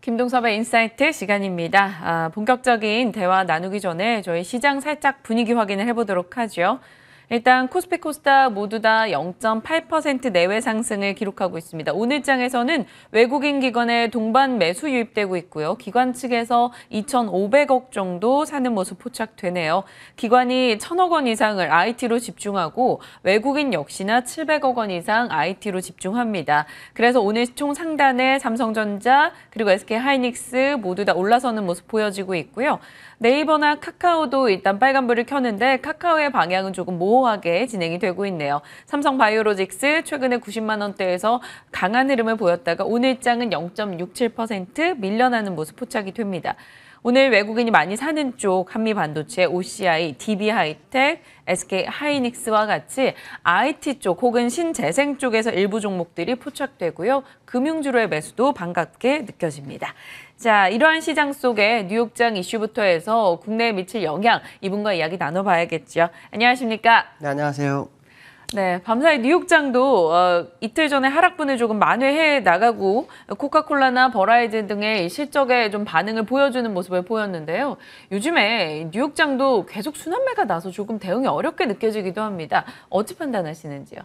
김동섭의 인사이트 시간입니다. 본격적인 대화 나누기 전에 저희 시장 살짝 분위기 확인을 해보도록 하죠. 일단 코스피 코스닥 모두 다 0.8% 내외 상승을 기록하고 있습니다. 오늘 장에서는 외국인 기관의 동반 매수 유입되고 있고요. 기관 측에서 2,500억 정도 사는 모습 포착되네요. 기관이 1,000억 원 이상을 IT로 집중하고 외국인 역시나 700억 원 이상 IT로 집중합니다. 그래서 오늘 총 상단에 삼성전자 그리고 SK하이닉스 모두 다 올라서는 모습 보여지고 있고요. 네이버나 카카오도 일단 빨간불을 켰는데 카카오의 방향은 조금 모호하게 진행이 되고 있네요. 삼성바이오로직스 최근에 90만 원대에서 강한 흐름을 보였다가 오늘 장은 0.67% 밀려나는 모습 포착이 됩니다. 오늘 외국인이 많이 사는 쪽 한미반도체, OCI, DB하이텍, SK하이닉스와 같이 IT 쪽 혹은 신재생 쪽에서 일부 종목들이 포착되고요. 금융주로의 매수도 반갑게 느껴집니다. 자, 이러한 시장 속에 뉴욕장 이슈부터 해서 국내에 미칠 영향, 이분과 이야기 나눠봐야겠죠. 안녕하십니까? 네, 안녕하세요. 네, 밤사이 뉴욕장도 이틀 전에 하락분을 조금 만회해 나가고 코카콜라나 버라이즌 등의 실적에 좀 반응을 보여주는 모습을 보였는데요. 요즘에 뉴욕장도 계속 순환매가 나서 조금 대응이 어렵게 느껴지기도 합니다. 어찌 판단하시는지요?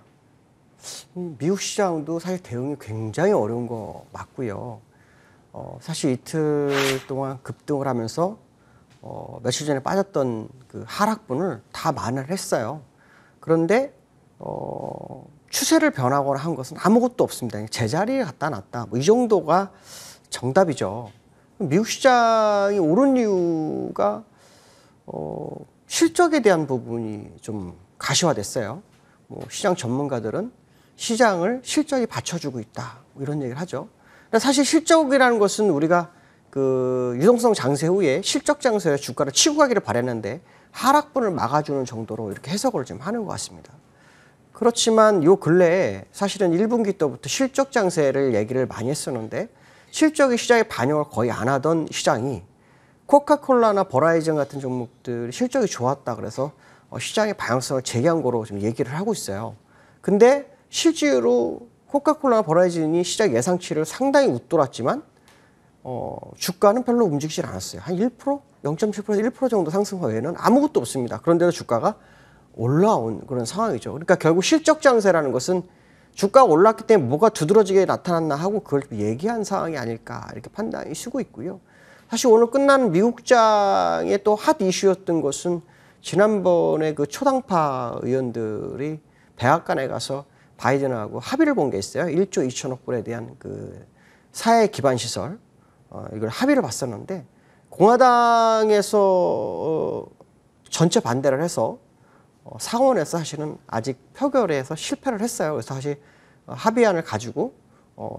미국 시장도 사실 대응이 굉장히 어려운 거 맞고요. 사실 이틀 동안 급등을 하면서 며칠 전에 빠졌던 그 하락분을 다 만회를 했어요. 그런데 추세를 변하거나 한 것은 아무것도 없습니다. 제자리에 갖다 놨다. 뭐 이 정도가 정답이죠. 미국 시장이 오른 이유가 실적에 대한 부분이 좀 가시화됐어요. 뭐 시장 전문가들은 시장을 실적이 받쳐주고 있다. 뭐 이런 얘기를 하죠. 사실 실적이라는 것은 우리가 그 유동성 장세 후에 실적 장세에 주가를 치고 가기를 바랬는데 하락분을 막아주는 정도로 이렇게 해석을 좀 하는 것 같습니다. 그렇지만 요 근래에 사실은 1분기 때부터 실적 장세를 얘기를 많이 했었는데 실적이 시장에 반영을 거의 안 하던 시장이 코카콜라나 버라이즌 같은 종목들 실적이 좋았다 그래서 시장의 방향성을 재개한 거로 좀 얘기를 하고 있어요. 근데 실제로 코카콜라나 버라이즌이 시장 예상치를 상당히 웃돌았지만 주가는 별로 움직이질 않았어요. 한 1%? 0.7%에서 1% 정도 상승 외에는 아무것도 없습니다. 그런데도 주가가 올라온 그런 상황이죠. 그러니까 결국 실적 장세라는 것은 주가가 올랐기 때문에 뭐가 두드러지게 나타났나 하고 그걸 얘기한 상황이 아닐까 이렇게 판단이 쓰고 있고요. 사실 오늘 끝난 미국장의 또 핫 이슈였던 것은 지난번에 그 초당파 의원들이 백악관에 가서 바이든하고 합의를 본 게 있어요. 1조 2천억 불에 대한 그 사회 기반 시설 이걸 합의를 봤었는데 공화당에서 전체 반대를 해서 상원에서 사실은 아직 표결에서 실패를 했어요. 그래서 다시 합의안을 가지고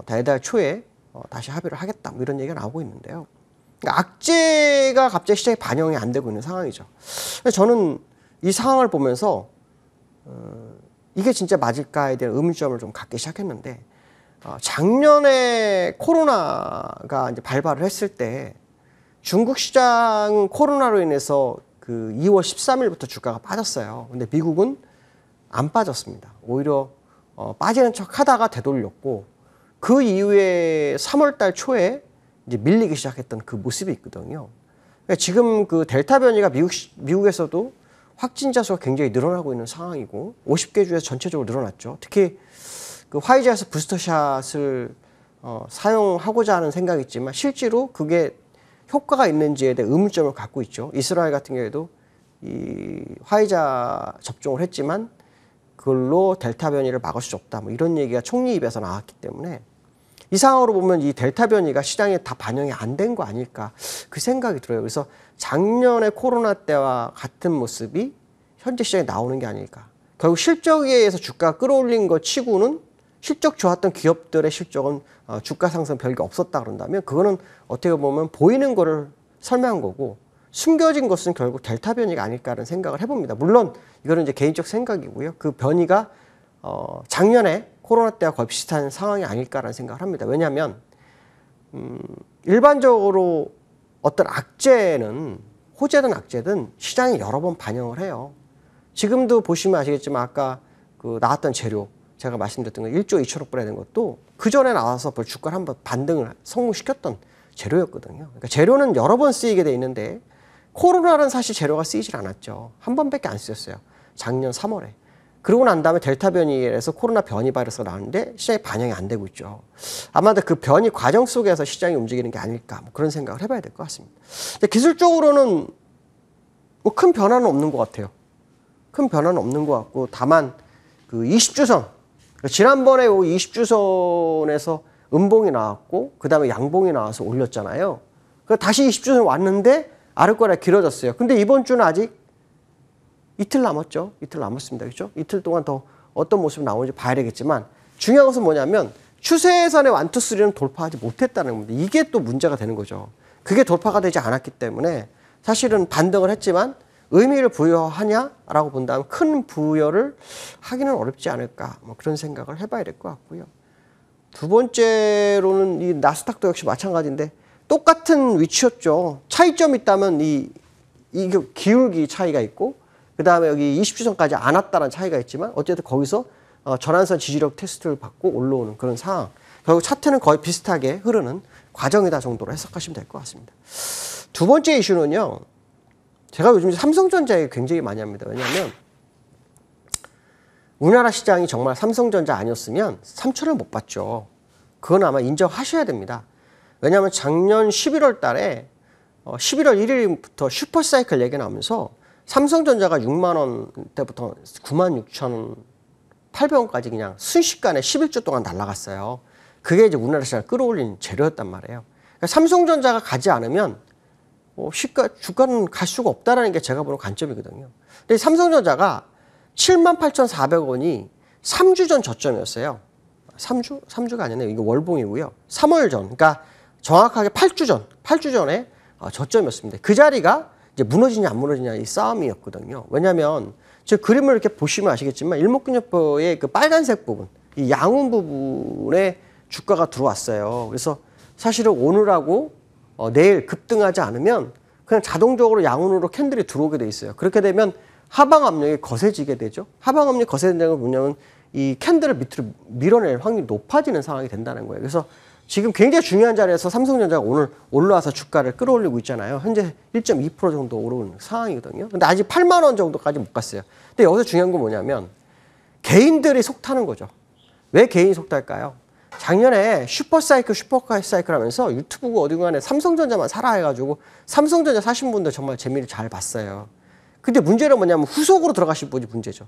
다이달 초에 다시 합의를 하겠다 뭐 이런 얘기가 나오고 있는데요. 그러니까 악재가 갑자기 시장에 반영이 안 되고 있는 상황이죠. 저는 이 상황을 보면서 이게 진짜 맞을까에 대한 의문점을 좀 갖기 시작했는데 작년에 코로나가 이제 발발을 했을 때 중국 시장 코로나로 인해서 그 2월 13일부터 주가가 빠졌어요. 근데 미국은 안 빠졌습니다. 오히려 빠지는 척 하다가 되돌렸고 그 이후에 3월 달 초에 이제 밀리기 시작했던 그 모습이 있거든요. 그러니까 지금 그 델타 변이가 미국에서도 확진자 수가 굉장히 늘어나고 있는 상황이고 50개 주에서 전체적으로 늘어났죠. 특히 그 화이자에서 부스터샷을 사용하고자 하는 생각이 있지만 실제로 그게 효과가 있는지에 대해 의문점을 갖고 있죠. 이스라엘 같은 경우에도 이 화이자 접종을 했지만 그걸로 델타 변이를 막을 수 없다. 뭐 이런 얘기가 총리 입에서 나왔기 때문에 이 상황으로 보면 이 델타 변이가 시장에 다 반영이 안 된 거 아닐까 그 생각이 들어요. 그래서 작년에 코로나 때와 같은 모습이 현재 시장에 나오는 게 아닐까. 결국 실적에 의해서 주가가 끌어올린 것 치고는 실적 좋았던 기업들의 실적은 주가 상승 별게 없었다 그런다면 그거는 어떻게 보면 보이는 거를 설명한 거고 숨겨진 것은 결국 델타 변이가 아닐까라는 생각을 해봅니다. 물론 이거는 이제 개인적 생각이고요. 그 변이가 작년에 코로나 때와 거의 비슷한 상황이 아닐까라는 생각을 합니다. 왜냐하면 일반적으로 어떤 악재는 호재든 악재든 시장에 여러 번 반영을 해요. 지금도 보시면 아시겠지만 아까 그 나왔던 재료 제가 말씀드렸던 거 1조 2천억 불에 된 것도 그 전에 나와서 주가를 한번 반등을 성공시켰던 재료였거든요. 그러니까 재료는 여러 번 쓰이게 돼 있는데 코로나는 사실 재료가 쓰이질 않았죠. 한 번밖에 안 쓰였어요. 작년 3월에. 그러고 난 다음에 델타 변이에서 코로나 변이 바이러스가 나왔는데 시장에 반영이 안 되고 있죠. 아마도 그 변이 과정 속에서 시장이 움직이는 게 아닐까 뭐 그런 생각을 해봐야 될 것 같습니다. 기술적으로는 뭐 큰 변화는 없는 것 같아요. 큰 변화는 없는 것 같고 다만 그 20주선 지난번에 20주선에서 음봉이 나왔고 그 다음에 양봉이 나와서 올렸잖아요. 다시 20주선 왔는데 아랫거래가 길어졌어요. 근데 이번 주는 아직 이틀 남았죠. 이틀 남았습니다. 그렇죠? 이틀 동안 더 어떤 모습이 나오는지 봐야 되겠지만 중요한 것은 뭐냐면 추세선의 1, 2, 3는 돌파하지 못했다는 겁니다. 이게 또 문제가 되는 거죠. 그게 돌파가 되지 않았기 때문에 사실은 반등을 했지만 의미를 부여하냐라고 본다면 큰 부여를 하기는 어렵지 않을까 뭐 그런 생각을 해봐야 될 것 같고요. 두 번째로는 이 나스닥도 역시 마찬가지인데 똑같은 위치였죠. 차이점이 있다면 이 기울기 차이가 있고 그 다음에 여기 20주선까지 안 왔다는 차이가 있지만 어쨌든 거기서 전환선 지지력 테스트를 받고 올라오는 그런 상황. 결국 차트는 거의 비슷하게 흐르는 과정이다 정도로 해석하시면 될 것 같습니다. 두 번째 이슈는요. 제가 요즘 삼성전자 얘기 굉장히 많이 합니다. 왜냐하면 우리나라 시장이 정말 삼성전자 아니었으면 3천을 못 봤죠. 그건 아마 인정하셔야 됩니다. 왜냐하면 작년 11월 달에 11월 1일부터 슈퍼사이클 얘기 나오면서 삼성전자가 6만 원대부터 96,800원까지 그냥 순식간에 11주 동안 날아갔어요. 그게 이제 우리나라 시장을 끌어올린 재료였단 말이에요. 그러니까 삼성전자가 가지 않으면 주가는 갈 수가 없다는 게 제가 보는 관점이거든요. 근데 삼성전자가 78,400원이 3주 전 저점이었어요. 3주가 아니네요. 이거 월봉이고요. 3월 전, 그러니까 정확하게 8주 전에 저점이었습니다. 그 자리가 이제 무너지냐 안 무너지냐 이 싸움이었거든요. 왜냐하면 저 그림을 이렇게 보시면 아시겠지만 일목균열표의 그 빨간색 부분, 이 양운 부분에 주가가 들어왔어요. 그래서 사실은 오늘하고 내일 급등하지 않으면 그냥 자동적으로 양운으로 캔들이 들어오게 돼 있어요. 그렇게 되면 하방 압력이 거세지게 되죠. 하방 압력이 거세지는 건 뭐냐면 이 캔들을 밑으로 밀어낼 확률이 높아지는 상황이 된다는 거예요. 그래서 지금 굉장히 중요한 자리에서 삼성전자가 오늘 올라와서 주가를 끌어올리고 있잖아요. 현재 1.2% 정도 오르는 상황이거든요. 근데 아직 8만 원 정도까지 못 갔어요. 근데 여기서 중요한 건 뭐냐면 개인들이 속타는 거죠. 왜 개인이 속탈까요? 작년에 슈퍼사이클 하면서 유튜브 어디간에 삼성전자만 사라 해가지고 삼성전자 사신 분들 정말 재미를 잘 봤어요. 근데 문제는 뭐냐면 후속으로 들어가신 분이 문제죠.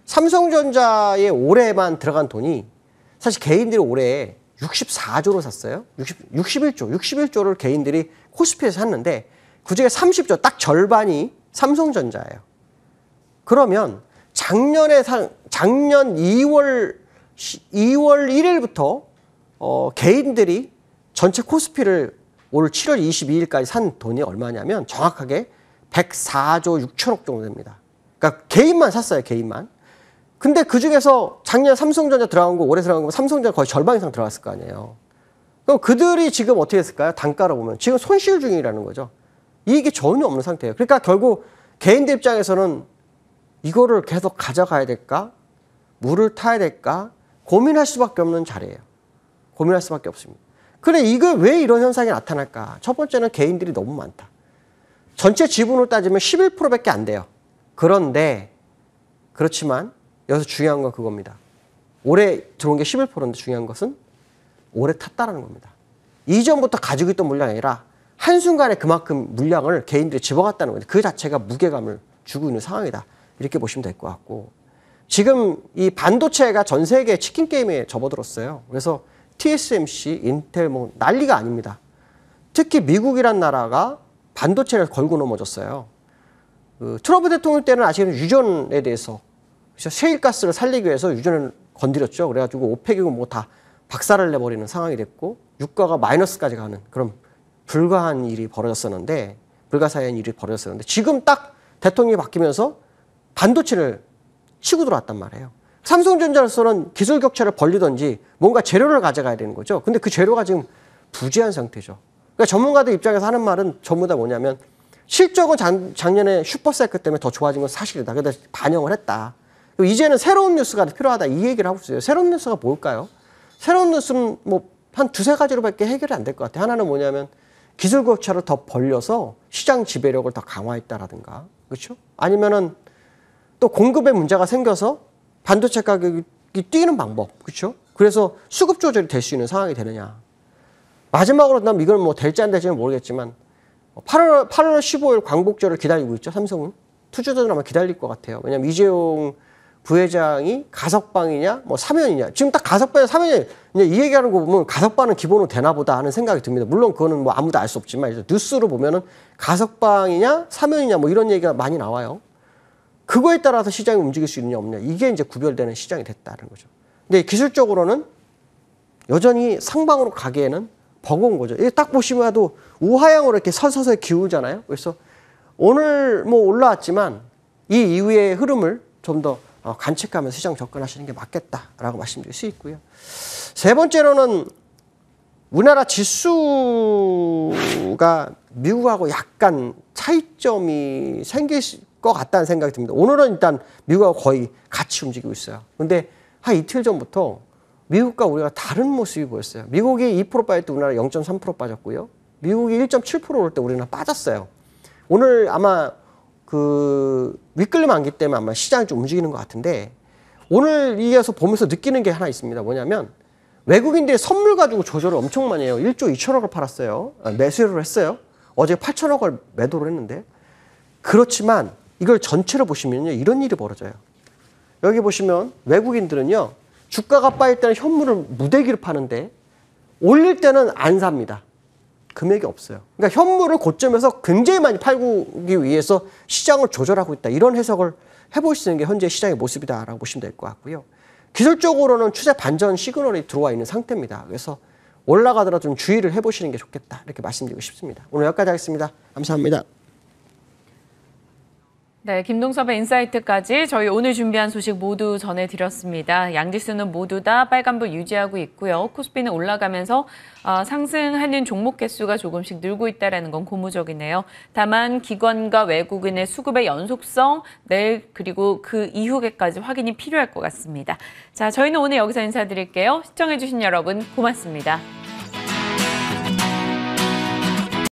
삼성전자에 올해만 들어간 돈이 사실 개인들이 올해 64조로 샀어요. 61조를 개인들이 코스피에서 샀는데 그중에 30조, 딱 절반이 삼성전자예요. 그러면 작년 2월 1일부터 개인들이 전체 코스피를 올 7월 22일까지 산 돈이 얼마냐면 정확하게 104조 6천억 정도 됩니다. 그러니까 개인만 샀어요, 개인만. 근데 그 중에서 작년 삼성전자 들어간 거, 올해 들어간 거 삼성전자 거의 절반 이상 들어갔을 거 아니에요. 그럼 그들이 지금 어떻게 했을까요? 단가로 보면 지금 손실 중이라는 거죠. 이익이 전혀 없는 상태예요. 그러니까 결국 개인들 입장에서는 이거를 계속 가져가야 될까? 물을 타야 될까? 고민할 수밖에 없는 자리예요. 고민할 수밖에 없습니다. 그래, 이거 왜 이런 현상이 나타날까? 첫 번째는 개인들이 너무 많다. 전체 지분으로 따지면 11%밖에 안 돼요. 그렇지만 여기서 중요한 건 그겁니다. 올해 들어온 게 11%인데 중요한 것은 올해 탔다는 겁니다. 이전부터 가지고 있던 물량이 아니라 한순간에 그만큼 물량을 개인들이 집어갔다는 거죠. 그 자체가 무게감을 주고 있는 상황이다. 이렇게 보시면 될 것 같고, 지금 이 반도체가 전 세계 치킨 게임에 접어들었어요. 그래서 TSMC, 인텔 뭐 난리가 아닙니다. 특히 미국이란 나라가 반도체를 걸고 넘어졌어요. 트럼프 대통령 때는 아시는 유전에 대해서 셰일가스를 살리기 위해서 유전을 건드렸죠. 그래가지고 오펙이고 뭐 다 박살을 내버리는 상황이 됐고 유가가 마이너스까지 가는 그런 불가한 일이 벌어졌었는데, 불가사의한 일이 벌어졌었는데, 지금 딱 대통령이 바뀌면서 반도체를 치고 들어왔단 말이에요. 삼성전자로서는 기술 격차를 벌리든지 뭔가 재료를 가져가야 되는 거죠. 근데 그 재료가 지금 부재한 상태죠. 그러니까 전문가들 입장에서 하는 말은 전부 다 뭐냐면 실적은 작년에 슈퍼사이클 때문에 더 좋아진 건 사실이다. 그래서 반영을 했다. 이제는 새로운 뉴스가 필요하다. 이 얘기를 하고 있어요. 새로운 뉴스가 뭘까요? 새로운 뉴스는 뭐 한 두세 가지로밖에 해결이 안 될 것 같아요. 하나는 뭐냐면 기술 격차를 더 벌려서 시장 지배력을 더 강화했다라든가, 그렇죠? 아니면은 또 공급에 문제가 생겨서 반도체 가격이 뛰는 방법, 그렇죠? 그래서 수급 조절이 될 수 있는 상황이 되느냐. 마지막으로 난 이건 뭐 될지 안 될지는 모르겠지만 8월 15일 광복절을 기다리고 있죠, 삼성은. 투자자들은 아마 기다릴 것 같아요. 왜냐면 이재용 부회장이 가석방이냐, 뭐 사면이냐. 지금 딱 가석방이냐, 사면이냐. 이 얘기하는 거 보면 가석방은 기본으로 되나 보다 하는 생각이 듭니다. 물론 그거는 뭐 아무도 알 수 없지만, 이제 뉴스로 보면은 가석방이냐, 사면이냐, 뭐 이런 얘기가 많이 나와요. 그거에 따라서 시장이 움직일 수 있느냐, 없느냐. 이게 이제 구별되는 시장이 됐다는 거죠. 근데 기술적으로는 여전히 상방으로 가기에는 버거운 거죠. 이게 딱 보시면도 우하향으로 이렇게 서서히 기울잖아요. 그래서 오늘 뭐 올라왔지만 이 이후의 흐름을 좀 더 관측하면서 시장 접근하시는 게 맞겠다라고 말씀드릴 수 있고요. 세 번째로는 우리나라 지수가 미국하고 약간 차이점이 생길 것 같다는 생각이 듭니다. 오늘은 일단 미국하고 거의 같이 움직이고 있어요. 근데 한 이틀 전부터 미국과 우리가 다른 모습이 보였어요. 미국이 2% 빠질 때 우리나라 0.3% 빠졌고요. 미국이 1.7% 올 때 우리는 빠졌어요. 오늘 아마 그 윗끌림 안기 때문에 아마 시장이 좀 움직이는 것 같은데, 오늘 이어서 보면서 느끼는 게 하나 있습니다. 뭐냐면 외국인들이 선물 가지고 조절을 엄청 많이 해요. 1조 2천억을 팔았어요. 매수를 했어요. 어제 8천억을 매도를 했는데, 그렇지만 이걸 전체로 보시면요, 이런 일이 벌어져요. 여기 보시면 외국인들은요, 주가가 빠질 때는 현물을 무대기를 파는데 올릴 때는 안 삽니다. 금액이 없어요. 그러니까 현물을 고점에서 굉장히 많이 팔기 위해서 시장을 조절하고 있다. 이런 해석을 해볼 수 있는 게 현재 시장의 모습이다라고 보시면 될 것 같고요. 기술적으로는 추세 반전 시그널이 들어와 있는 상태입니다. 그래서 올라가더라도 좀 주의를 해보시는 게 좋겠다. 이렇게 말씀드리고 싶습니다. 오늘 여기까지 하겠습니다. 감사합니다. 네, 김동섭의 인사이트까지 저희 오늘 준비한 소식 모두 전해드렸습니다. 양지수는 모두 다 빨간불 유지하고 있고요. 코스피는 올라가면서 상승하는 종목 개수가 조금씩 늘고 있다는 건 고무적이네요. 다만 기관과 외국인의 수급의 연속성, 내일 그리고 그 이후에까지 확인이 필요할 것 같습니다. 자, 저희는 오늘 여기서 인사드릴게요. 시청해주신 여러분 고맙습니다.